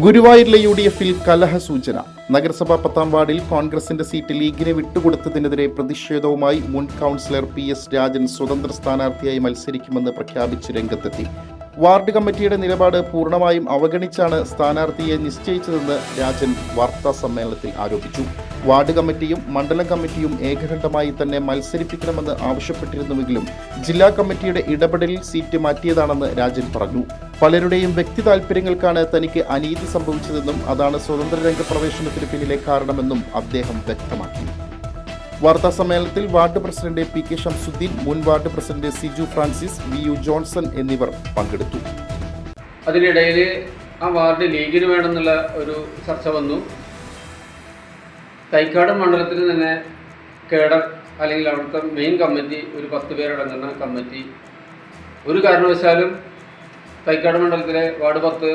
ഗുരുവായൂരിലെ UDF-ൽ കലഹസൂചന. നഗരസഭാ 10-ാം വാർഡിൽ കോൺഗ്രസിന്റെ സീറ്റ് ലീഗിന് വിട്ടുകൊടുത്തതിനെതിരെ പ്രതിഷേധവുമായി മുൻ കൗൺസിലർ PS രാജൻ സ്വതന്ത്ര സ്ഥാനാർത്ഥിയായി മത്സരിക്കുമെന്ന് പ്രഖ്യാപിച്ച് രംഗത്തെത്തി. വാർഡ് കമ്മിറ്റിയുടെ നിലപാട് പൂർണ്ണമായും അവഗണിച്ചാണ് സ്ഥാനാർത്ഥിയെ നിശ്ചയിച്ചതെന്ന് രാജൻ വാർത്താ സമ്മേളനത്തിൽ ആരോപിച്ചു. വാർഡ് കമ്മിറ്റിയും മണ്ഡലം കമ്മിറ്റിയും ഏകകണ്ഠമായി തന്നെ മത്സരിപ്പിക്കണമെന്ന് ആവശ്യപ്പെട്ടിരുന്നുവെങ്കിലും ജില്ലാ കമ്മിറ്റിയുടെ ഇടപെടലിൽ സീറ്റ് മാറ്റിയതാണെന്ന് രാജൻ പറഞ്ഞു. പലരുടെയും വ്യക്തി താൽപര്യങ്ങൾക്കാണ് തനിക്ക് അനീതി സംഭവിച്ചതെന്നും അതാണ് സ്വതന്ത്ര രംഗപ്രവേശനത്തിന് പിന്നിലെ കാരണമെന്നും അദ്ദേഹം വ്യക്തമാക്കി. വാർത്താ സമ്മേളനത്തിൽ വാർഡ് പ്രസിഡന്റ് PK ഷംസുദ്ദീൻ, മുൻ ward president Siju Francis, VU Johnson എന്നിവർ പങ്കെടുത്തു. അതിനിടയിൽ ആ വാർഡ് ലീഗിന് വേണമെന്നുള്ള ഒരു ചർച്ച വന്നു. തൈക്കാട് മണ്ഡലത്തിൽ തന്നെ കേഡർ അല്ലെങ്കിൽ അവിടുത്തെ മെയിൻ കമ്മിറ്റി ഒരു 10 പേരടങ്ങുന്ന കമ്മിറ്റി ഒരു കാരണവശാലും തൈക്കാട് മണ്ഡലത്തിലെ വാർഡ് 10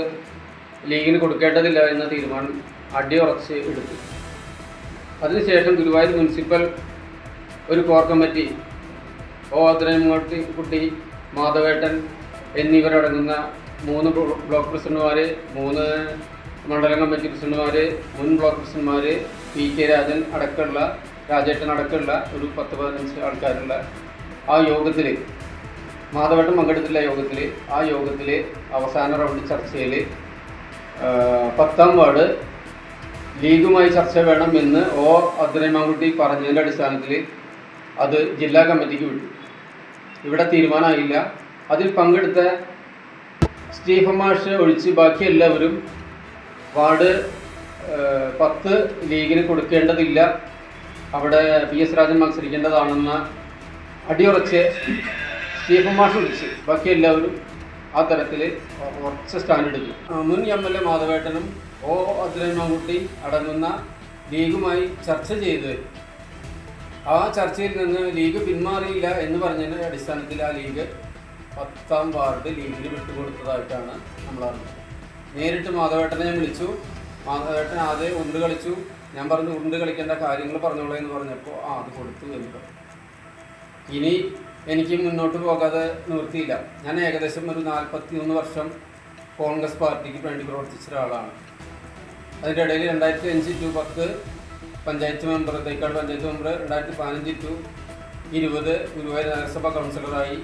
ലീഗിന് കൊടുക്കേണ്ടതില്ല എന്ന തീരുമാനം അടിയുറച്ച് എടുത്തു. അതിനുശേഷം ഗുരുവായൂർ മുനിസിപ്പൽ ഒരു കോർ കമ്മിറ്റി കുട്ടി, മാധവേട്ടൻ എന്നിവരടങ്ങുന്ന 3 ബ്ലോക്ക് പ്രസിഡന്റുമാർ, 3 മണ്ഡലം കമ്മിറ്റി പ്രസിഡന്റുമാർ, മുൻ ബ്ലോക്ക് പ്രസിഡന്റുമാർ, PK രാജൻ അടക്കമുള്ള, രാജേട്ടൻ അടക്കമുള്ള ഒരു 10-15 ആൾക്കാരുള്ള ആ യോഗത്തിൽ, മാധവേട്ടൻ പങ്കെടുത്തില്ല ആ യോഗത്തിൽ അവസാന റൗണ്ട് ചർച്ചയിൽ 10-ാം വാർഡ് ലീഗുമായി ചർച്ച വേണമെന്ന് അബ്ദുറഹ്മാൻകുട്ടി പറഞ്ഞതിൻ്റെ അടിസ്ഥാനത്തിൽ അത് ജില്ലാ കമ്മിറ്റിക്ക് വിട്ടു. ഇവിടെ തീരുമാനമായില്ല. അതിൽ പങ്കെടുത്ത സ്റ്റീഫൻ മാഷ് ഒഴിച്ച് ബാക്കി എല്ലാവരും വാർഡ് 10 ലീഗിന് കൊടുക്കേണ്ടതില്ല, അവിടെ PS രാജൻ മത്സരിക്കേണ്ടതാണെന്ന അടിയുറച്ച് സ്റ്റീഫൻ മാഷ് ഒഴിച്ച് ബാക്കി എല്ലാവരും ആ തരത്തിൽ ഉറച്ച സ്റ്റാൻഡ് എടുത്തു. മുൻ MLA മാധവേട്ടനും അബ്ദുറഹ്മാൻകുട്ടി അടങ്ങുന്ന ലീഗുമായി ചർച്ച ചെയ്ത് ആ ചർച്ചയിൽ നിന്ന് ലീഗ് പിന്മാറിയില്ല എന്ന് പറഞ്ഞതിൻ്റെ അടിസ്ഥാനത്തിൽ ആ ലീഗ് 10-ാം വാർഡ് ലീഗിന് വിട്ടുകൊടുത്തതായിട്ടാണ് നമ്മൾ അറിഞ്ഞത്. നേരിട്ട് മാധവേട്ടനെ ഞാൻ വിളിച്ചു. മാധവേട്ടൻ ആദ്യം ഉരുണ്ട് കളിച്ചു. ഞാൻ പറഞ്ഞു ഉരുണ്ട് കളിക്കേണ്ട കാര്യങ്ങൾ പറഞ്ഞോളൂ എന്ന് പറഞ്ഞപ്പോൾ അത് കൊടുത്തു എന്ന് പറഞ്ഞു. ഇനി എനിക്ക് മുന്നോട്ട് പോകാതെ നിവൃത്തിയില്ല. ഞാൻ ഏകദേശം ഒരു 41 വർഷം കോൺഗ്രസ് പാർട്ടിക്ക് വേണ്ടി പ്രവർത്തിച്ച ഒരാളാണ്. അതിൻ്റെ ഇടയിൽ 2005 to 10 panchayat member, Thycaud panchayat member, 2015 to 20 Guruvayur നഗരസഭാ കൗൺസിലറായി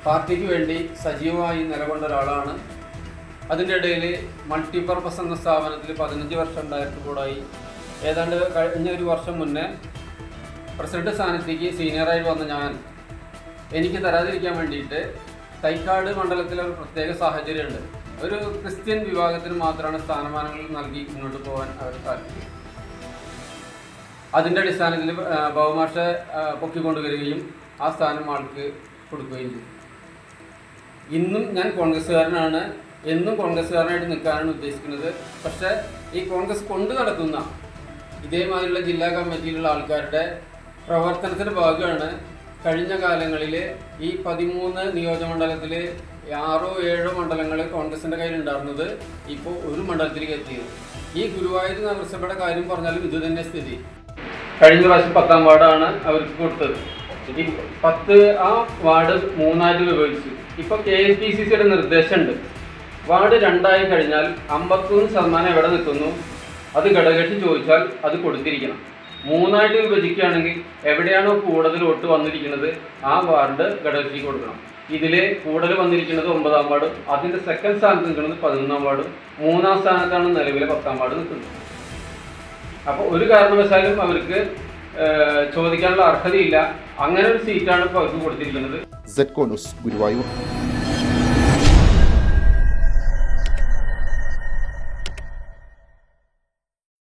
പാർട്ടിക്ക് വേണ്ടി സജീവമായി നിലകൊണ്ട ഒരാളാണ്. അതിൻ്റെ ഇടയിൽ മൾട്ടിപർപ്പസ് എന്ന സ്ഥാപനത്തിൽ 15 വർഷം ഡയറക്ടർ ബോർഡായി. ഏതാണ്ട് കഴിഞ്ഞ ഒരു വർഷം മുന്നേ പ്രസിഡന്റ് സ്ഥാനത്തേക്ക് സീനിയറായി വന്ന ഞാൻ എനിക്ക് തരാതിരിക്കാൻ വേണ്ടിയിട്ട് തൈക്കാട് മണ്ഡലത്തിലെ ഒരു പ്രത്യേക സാഹചര്യമുണ്ട്. ഒരു ക്രിസ്ത്യൻ വിഭാഗത്തിന് മാത്രമാണ് സ്ഥാനമാനങ്ങൾ നൽകി മുന്നോട്ട് പോകാൻ അവർ താല്പര്യം. അതിൻ്റെ അടിസ്ഥാനത്തിൽ ബഹുമാഷെ പൊക്കിക്കൊണ്ടുവരികയും ആ സ്ഥാനം ആൾക്ക് കൊടുക്കുകയും ചെയ്തു. ഇന്നും ഞാൻ കോൺഗ്രസ്സുകാരനാണ്, എന്നും കോൺഗ്രസ്സുകാരനായിട്ട് നിൽക്കാനാണ് ഉദ്ദേശിക്കുന്നത്. പക്ഷേ ഈ കോൺഗ്രസ് കൊണ്ടു നടത്തുന്ന ഇതേമാതിരിയുള്ള ജില്ലാ കമ്മിറ്റിയിലുള്ള ആൾക്കാരുടെ പ്രവർത്തനത്തിൻ്റെ ഭാഗമാണ് കഴിഞ്ഞ കാലങ്ങളിൽ ഈ 13 നിയോജകമണ്ഡലത്തിൽ 6-7 മണ്ഡലങ്ങൾ കോൺഗ്രസിൻ്റെ കയ്യിലുണ്ടായിരുന്നത് ഇപ്പോൾ ഒരു മണ്ഡലത്തിലേക്ക് എത്തിയത്. ഈ ഗുരുവായൂർ നഗരസഭയുടെ കാര്യം പറഞ്ഞാലും ഇത് തന്നെ സ്ഥിതി. കഴിഞ്ഞ പ്രാവശ്യം 10-ാം വാർഡാണ് അവർക്ക് കൊടുത്തത്. ഈ 10 ആ വാർഡ് 3ആയിട്ട് വിഭജിച്ചു. ഇപ്പോൾ KSPCCയുടെ നിർദ്ദേശമുണ്ട്, വാർഡ് 2ആയി കഴിഞ്ഞാൽ 51% എവിടെ നിൽക്കുന്നു അത് ഘടകകക്ഷി ചോദിച്ചാൽ അത് കൊടുത്തിരിക്കണം. 3ആയിട്ട് വിഭജിക്കുകയാണെങ്കിൽ എവിടെയാണോ കൂടുതൽ വോട്ട് വന്നിരിക്കുന്നത് ആ വാർഡ് ഘടകകക്ഷി കൊടുക്കണം. ഇതിൽ കൂടുതൽ വന്നിരിക്കുന്നത് 9-ാം വാർഡും അതിൻ്റെ സെക്കൻഡ് സ്ഥാനത്ത് നിൽക്കുന്നത് 11-ാം വാർഡും 3-ാം സ്ഥാനത്താണ് നിലവിലെ 10-ാം വാർഡ് നിൽക്കുന്നത്. അപ്പോൾ ഒരു കാരണവശാലും അവർക്ക് ചോദിക്കാനുള്ള അർഹതയില്ല. അങ്ങനെ ഒരു സീറ്റാണ് ഇപ്പോൾ അവർക്ക് കൊടുത്തിരിക്കുന്നത്. ZCO news, Guruvayur.